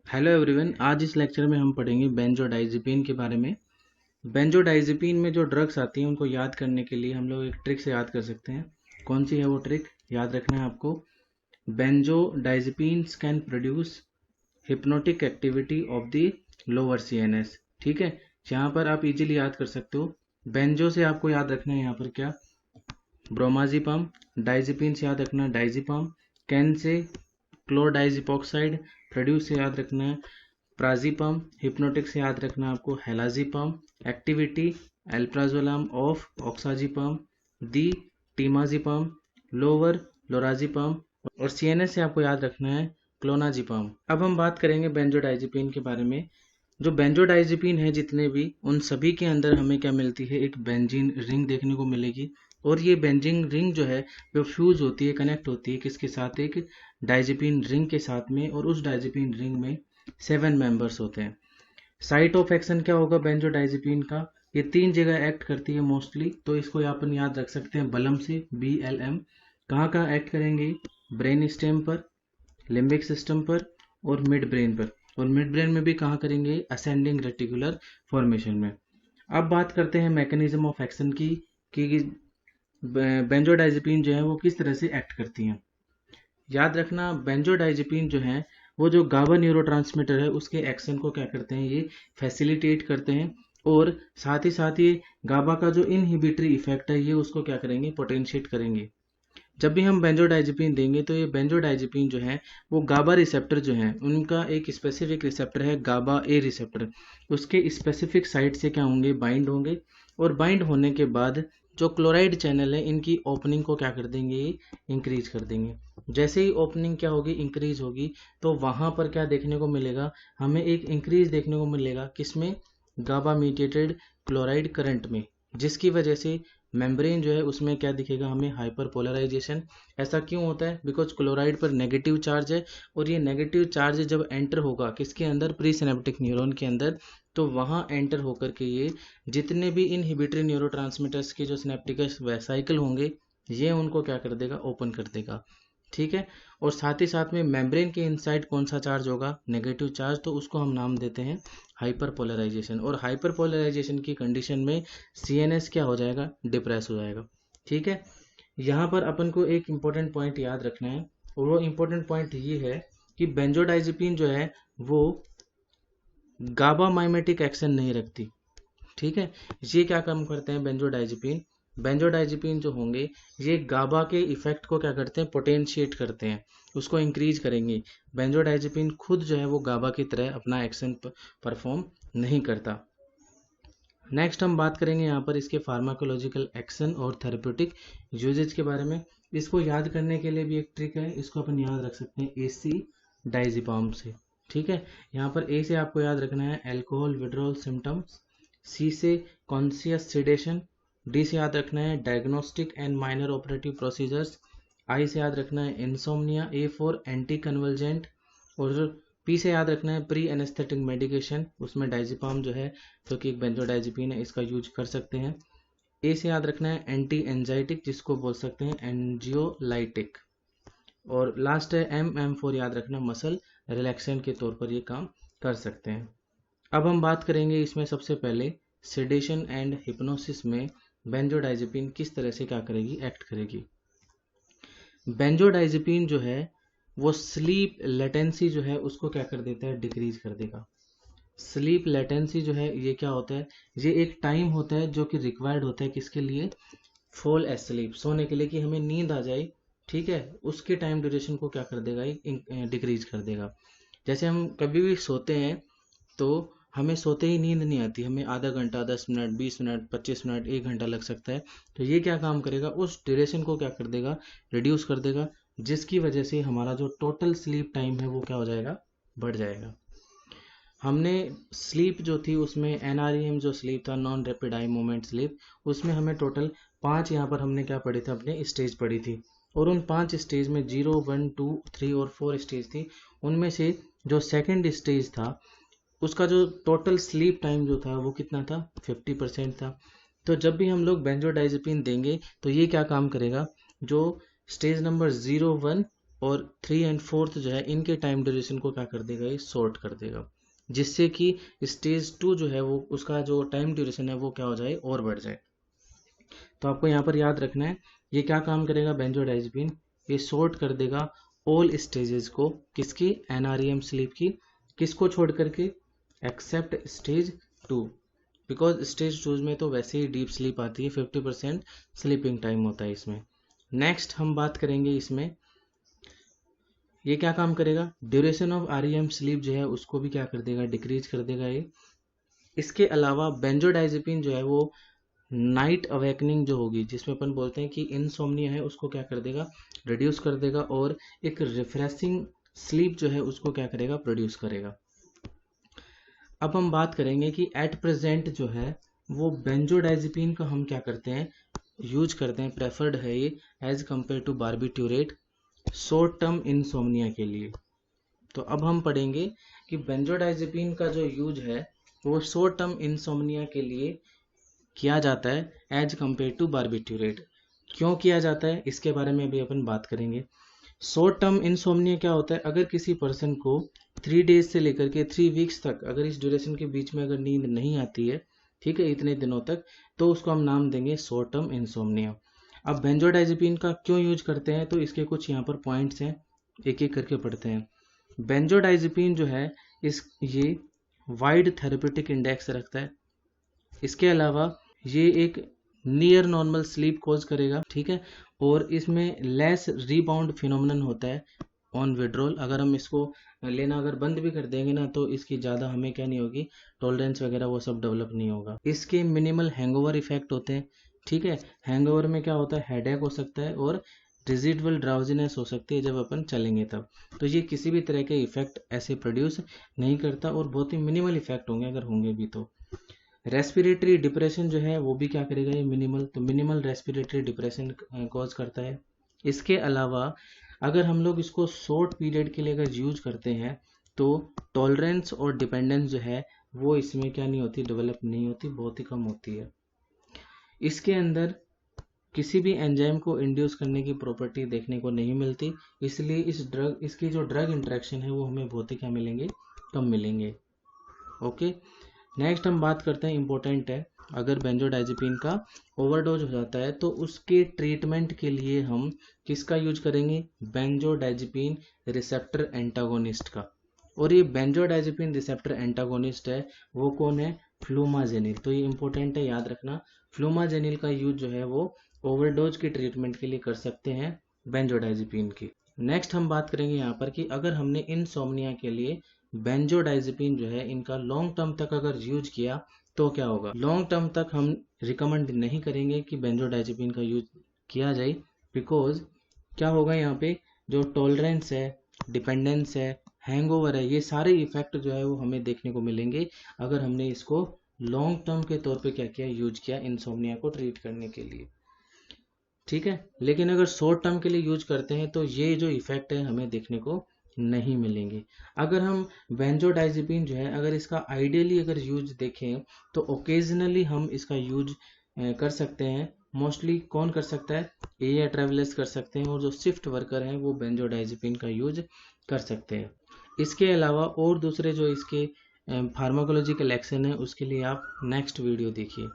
Hello everyone, आज इस lecture में हम पढ़ेंगे बेंजोडाइज़ेपिन के बारे में। बेंजोडाइज़ेपिन में जो ड्रग्स आती हैं उनको याद करने के लिए हम लोग एक ट्रिक से याद कर सकते हैं। कौन सी है वो ट्रिक? याद रखना है आपको। Benzodiazepines can produce hypnotic activity of the lower CNS. ठीक है, यहाँ पर आप इजीली याद कर सकते हो। बेंजो से आपको याद रखना है यहाँ पर क्या, ब्रोमाज़ेपाम। डाइज़ेपिन से याद रखना है डाइज़ेपाम। Can say क्लोरडाइज़ेपोक्साइड। प्रोड्यूस से याद रखना है प्राजीपम। हिप्नोटिक से याद रखना आपको halazepam. Activity alprazolam of oxazepam. The temazepam. Lower lorazepam. और सीएनएस से आपको याद रखना है क्लोनाजीपम। अब हम बात करेंगे बेंजोडाइज़ेपिन के बारे में। जो बेंजोडाइज़ेपिन है जितने भी, उन सभी के अंदर हमें क्या मिलती है, एक बेंजीन रिंग देखने को मिलेगी। और ये बेंजीन रिंग जो है वो फ्यूज होती है, कनेक्ट होती है किसके साथ, एक डाइज़ेपिन रिंग के साथ में। और उस डाइज़ेपिन रिंग में 7 मेंबर्स होते हैं। साइट ऑफ एक्शन क्या होगा बेंजोडाइज़ेपिन का? ये 3 जगह एक्ट करती है मोस्टली, तो इसको अपन याद रख सकते हैं बलम से, BLM। कहाँ कहाँ एक्ट करेंगे? ब्रेन स्टेम पर, लिम्बिक सिस्टम पर और मिड ब्रेन पर। और मिड ब्रेन में भी कहाँ करेंगे? असेंडिंग रेटिकुलर फॉर्मेशन में। अब बात करते हैं मैकेनिज्म ऑफ एक्शन की कि बेंजोडाइज़ेपिन जो है वो किस तरह से एक्ट करती हैं। याद रखना, बेंजोडाइज़ेपिन जो है वो जो गाबा न्यूरोट्रांसमीटर है उसके एक्शन को क्या करते हैं, ये फैसिलिटेट करते हैं। और साथ ही ये गाबा का जो इनहिबिटरी इफेक्ट है ये उसको क्या करेंगे, पोटेंशिएट करेंगे। जब भी हम बेंजोडाइज़ेपिन देंगे तो ये बेंजोडाइज़ेपिन जो है वो गाबा रिसेप्टर जो है उनका एक स्पेसिफिक रिसेप्टर है, गाबा ए रिसेप्टर। उसके स्पेसिफिक साइट से क्या होंगे, बाइंड होंगे। और बाइंड होने के बाद जो क्लोराइड चैनल है इनकी ओपनिंग को क्या कर देंगे, इंक्रीज कर देंगे। जैसे ही ओपनिंग क्या होगी, इंक्रीज होगी, तो वहां पर क्या देखने को मिलेगा, हमें एक इंक्रीज देखने को मिलेगा किसमें, गाबा मीडिएटेड क्लोराइड करंट में। जिसकी वजह से मेम्ब्रेन जो है उसमें क्या दिखेगा हमें, हाइपर पोलराइजेशन। ऐसा क्यों होता है? बिकॉज क्लोराइड पर नेगेटिव चार्ज है। और ये नेगेटिव चार्ज जब एंटर होगा किसके अंदर, प्री सिनेप्टिक न्यूरॉन के अंदर, तो वहाँ एंटर होकर के ये जितने भी इनहिबिटरी न्यूरोट्रांसमीटर्स के जो सिनेप्टिक वेसाइकल होंगे ये उनको क्या कर देगा, ओपन कर देगा। ठीक है। और साथ ही साथ में मेम्ब्रेन के इनसाइड कौन सा चार्ज होगा, नेगेटिव चार्ज, तो उसको हम नाम देते हैं हाइपर पोलराइजेशन। और हाइपर पोलराइजेशन की कंडीशन में सीएनएस क्या हो जाएगा, डिप्रेस हो जाएगा। ठीक है। यहाँ पर अपन को एक इम्पोर्टेंट पॉइंट याद रखना है, और वो इम्पोर्टेंट पॉइंट ये है कि बेंजोडाइज़ेपिन जो है वो गाबा माइमेटिक एक्शन नहीं रखती। ठीक है। ये क्या काम करते हैं बेंजोडाइज़ेपिन, बेंजोडाइज़ेपिन जो होंगे ये गाबा के इफेक्ट को क्या करते हैं, पोटेंशिएट करते हैं, उसको इंक्रीज करेंगे। बेंजोडाइज़ेपिन खुद जो है वो गाबा की तरह अपना एक्शन परफॉर्म नहीं करता। नेक्स्ट हम बात करेंगे यहाँ पर इसके फार्माकोलॉजिकल एक्शन और थेरेप्यूटिक यूजेज के बारे में। इसको याद करने के लिए भी एक ट्रिक है, इसको अपन याद रख सकते हैं AC डाइज़ेपाम से। ठीक है। यहाँ पर A से आपको याद रखना है एल्कोहल विड्रॉल सिम्टम्स। C से कॉन्शियस सिडेशन। D से याद रखना है diagnostic and minor operative procedures. I से याद रखना है insomnia. A for anticonvulsant. और P से याद रखना है प्री एनेस्थेटिक मेडिकेशन, उसमें डाइज़ेपाम जो है जो कि एक बेंजोडाइज़ेपिन है इसका यूज कर सकते हैं। A से याद रखना है एंटी एंजाइटिक, जिसको बोल सकते हैं एंजियोलाइटिक। और लास्ट है M फॉर याद रखना मसल रिलैक्सेंट के तौर पर ये काम कर सकते हैं। अब हम बात करेंगे इसमें सबसे पहले सेडेशन एंड हिप्नोसिस में बेंजोडाइज़ेपिन किस तरह से क्या करेगी, एक्ट करेगी। बेंजोडाइज़ेपिन जो है वो स्लीप लेटेंसी जो है उसको क्या कर देता है, डिक्रीज कर देगा। स्लीप लेटेंसी जो है ये क्या होता है, ये एक टाइम होता है जो कि रिक्वायर्ड होता है किसके लिए, फॉल एस्लीप, सोने के लिए, कि हमें नींद आ जाए। ठीक है। उसके टाइम ड्यूरेशन को क्या कर देगा, डिक्रीज कर देगा। जैसे हम कभी भी सोते हैं तो हमें सोते ही नींद नहीं आती, हमें आधा घंटा, 10 मिनट, 20 मिनट, 25 मिनट, 1 घंटा लग सकता है। तो ये क्या काम करेगा, उस ड्यूरेशन को क्या कर देगा, रिड्यूस कर देगा। जिसकी वजह से हमारा जो टोटल स्लीप टाइम है वो क्या हो जाएगा, बढ़ जाएगा। हमने स्लीप जो थी उसमें NREM जो स्लीप था, non rapid eye movement sleep, उसमें हमें टोटल 5 यहाँ पर हमने क्या पढ़ी थी, अपने स्टेज पढ़ी थी। और उन 5 स्टेज में 0, 1, 2, 3 और 4 स्टेज थी। उनमें से जो सेकेंड स्टेज था उसका जो टोटल स्लीप टाइम जो था वो कितना था, 50% था। तो जब भी हम लोग बेंजोडाइज़ेपिन देंगे तो ये क्या काम करेगा, जो स्टेज नंबर 0, 1 और 3 एंड 4 जो है इनके टाइम ड्यूरेशन को क्या कर देगा, ये शॉर्ट कर देगा, जिससे कि स्टेज 2 जो है वो उसका जो टाइम ड्यूरेशन है वो क्या हो जाए और बढ़ जाए। तो आपको यहाँ पर याद रखना है ये क्या काम करेगा बेंजोडाइज़ेपिन, ये शॉर्ट कर देगा ऑल स्टेजेस को, किसकी, एनआरईएम स्लीप की, किसको छोड़ करके, एक्सेप्ट स्टेज 2, बिकॉज स्टेज 2 में तो वैसे ही डीप स्लीप आती है, 50% स्लीपिंग टाइम होता है इसमें। नेक्स्ट हम बात करेंगे इसमें ये क्या काम करेगा, ड्यूरेशन ऑफ आरईएम स्लीप जो है उसको भी क्या कर देगा, डिक्रीज कर देगा ये। इसके अलावा बेंजोडाइजेपिन जो है वो नाइट अवेकनिंग जो होगी, जिसमें अपन बोलते हैं कि इनसोम्निया है, उसको क्या कर देगा, रिड्यूस कर देगा, और एक रिफ्रेशिंग स्लीप जो है उसको क्या करेगा, प्रोड्यूस करेगा। अब हम बात करेंगे कि एट प्रेजेंट जो है वो बेंजोडाइजेपिन का हम क्या करते हैं, यूज करते हैं, प्रेफर्ड है ये as compare to barbiturate short term insomnia के लिए। तो अब हम पढ़ेंगे कि बेंजोडाइजेपिन का जो यूज है वो शॉर्ट टर्म इंसोम्निया के लिए किया जाता है एज कंपेयर टू बार्बिट्यूरेट। क्यों किया जाता है इसके बारे में अभी अपन बात करेंगे। शॉर्ट टर्म इंसोम्निया क्या होता है, अगर किसी पर्सन को 3 डेज से लेकर के 3 वीक्स तक, अगर इस ड्यूरेशन के बीच में अगर नींद नहीं आती है, ठीक है, इतने दिनों तक, तो उसको हम नाम देंगे शॉर्ट टर्म इंसोम्निया। अब बेंजोडाइजेपिन का क्यों यूज करते हैं, तो इसके कुछ यहाँ पर पॉइंट्स हैं, एक एक करके पढ़ते हैं। बेंजोडाइजेपिन जो है ये वाइड थेरेप्यूटिक इंडेक्स रखता है। इसके अलावा ये एक नियर नॉर्मल स्लीप कॉज करेगा, ठीक है, और इसमें लेस रीबाउंड फिनोमिनन होता है ऑन विड्रॉल। अगर हम इसको लेना अगर बंद भी कर देंगे ना तो इसकी ज़्यादा हमें क्या नहीं होगी, टॉलरेंस वगैरह वो सब डेवलप नहीं होगा। इसके मिनिमल हैंगओवर इफेक्ट होते हैं, ठीक है, हैंगओवर में क्या होता है, हेडेक हो सकता है और रिजिडुअल ड्राउजीनेस हो सकती है जब अपन चलेंगे तब। तो ये किसी भी तरह के इफेक्ट ऐसे प्रोड्यूस नहीं करता और बहुत ही मिनिमल इफेक्ट होंगे, अगर होंगे भी तो। रेस्पिरेटरी डिप्रेशन जो है वो भी क्या करेगा ये मिनिमल, तो मिनिमल रेस्पिरेटरी डिप्रेशन कॉज करता है। इसके अलावा अगर हम लोग इसको शॉर्ट पीरियड के लिए अगर यूज करते हैं तो टॉलरेंस और डिपेंडेंस जो है वो इसमें क्या नहीं होती, डेवलप नहीं होती, बहुत ही कम होती है। इसके अंदर किसी भी एंजाइम को इंड्यूस करने की प्रॉपर्टी देखने को नहीं मिलती, इसलिए इसकी जो ड्रग इंटरेक्शन है वो हमें बहुत ही क्या मिलेंगे, कम मिलेंगे। ओके, नेक्स्ट हम बात करते हैं, इंपॉर्टेंट है, अगर बेंजोडाइजेपिन का ओवरडोज हो जाता है तो उसके ट्रीटमेंट के लिए हम किसका यूज करेंगे, बेंजोडाइजेपिन रिसेप्टर एंटागोनिस्ट का। और ये बेंजोडाइजेपिन रिसेप्टर एंटागोनिस्ट है वो कौन है, फ्लूमाजेनिल। तो ये इंपॉर्टेंट है, याद रखना, फ्लूमाजेनिल का यूज जो है वो ओवरडोज के ट्रीटमेंट के लिए कर सकते हैं बेंजोडाइजेपिन की। नेक्स्ट हम बात करेंगे यहाँ पर कि अगर हमने इनसोम्निया के लिए बेंजोडाइजेपिन जो है इनका लॉन्ग टर्म तक अगर यूज किया तो क्या होगा। लॉन्ग टर्म तक हम रिकमेंड नहीं करेंगे कि बेंजोडाइजेपिन का यूज किया जाए, बिकॉज क्या होगा यहाँ पे, जो टॉलरेंस है, डिपेंडेंस है, हैंगओवर है, ये सारे इफेक्ट जो है वो हमें देखने को मिलेंगे अगर हमने इसको लॉन्ग टर्म के तौर पे क्या किया, यूज किया इंसोम्निया को ट्रीट करने के लिए, ठीक है। लेकिन अगर शॉर्ट टर्म के लिए यूज करते हैं तो ये जो इफेक्ट है हमें देखने को नहीं मिलेंगे। अगर हम बेंजोडाइजेपिन जो है अगर इसका आइडियली अगर यूज देखें तो ओकेजनली हम इसका यूज कर सकते हैं। मोस्टली कौन कर सकता है, एयर ट्रेवलर्स कर सकते हैं, और जो शिफ्ट वर्कर हैं वो बेंजोडाइजेपिन का यूज कर सकते हैं। इसके अलावा और दूसरे जो इसके फार्माकोलॉजिकल एक्शन है उसके लिए आप नेक्स्ट वीडियो देखिए।